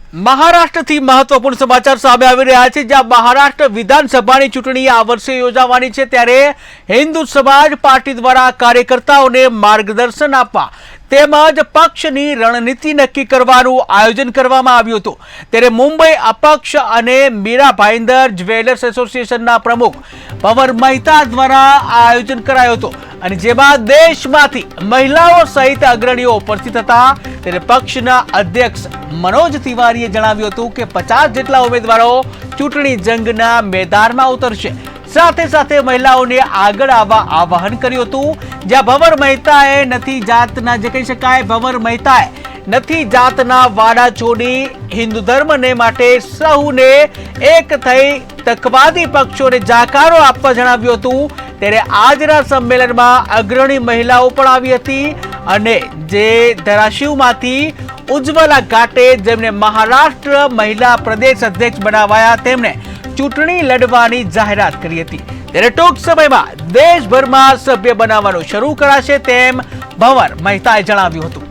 મહારાષ્ટ્રથી મહત્વપૂર્ણ સમાચાર સામે આવી રહ્યા છે, જ્યાં મહારાષ્ટ્ર વિધાનસભાની ચૂંટણી આ વર્ષે યોજાવાની છે, ત્યારે હિન્દુ સમાજ પાર્ટી દ્વારા કાર્યકર્તાઓને માર્ગદર્શન આપવા તેમજ પક્ષની રણનીતિ નક્કી કરવાનું આયોજન કરવામાં આવ્યું હતું। ત્યારે મુંબઈ અપક્ષ અને મીરા ભાઈન્દર જ્વેલર્સ એસોસિએશનના પ્રમુખ પવન મહેતા દ્વારા આ આયોજન કરાયું હતું અને જેમાં દેશમાંથી મહિલાઓ સહિત અગ્રણીઓ ઉપસ્થિત હતા। ત્યારે પક્ષના અધ્યક્ષ મનોજ તિવારીએ જણાવ્યું હતું કે 50 જેટલા ઉમેદવારો ચૂંટણી જંગના મેદાનમાં ઉતરશે। સાથે સાથે મહિલાઓને આગળ આવવા આહ્વાન કર્યું હતું, જ્યાં ભંવર મહેતાએ નથી જાતના જે કહી શકાય ભંવર મહેતાએ નથી જાતના વાડા છોડી હિન્દુ ધર્મને માટે સૌને એક થઈ તકવાદી પક્ષોને જાકારો આપવા જણાવ્યું હતું। ત્યારે આજના સંમેલનમાં અગ્રણી મહિલાઓ પણ આવી હતી અને જે ધારાશિવમાંથી ઉજ્જવલા ઘાટે જેમને મહારાષ્ટ્ર મહિલા પ્રદેશ અધ્યક્ષ બનાવાયા તેમણે ચૂંટણી લડવાની જાહેરાત કરી હતી। ત્યારે ટૂંક સમયમાં દેશભરમાં સભ્ય બનાવવાનું શરૂ કરાશે તેમ ભંવર મહેતાએ જણાવ્યું હતું।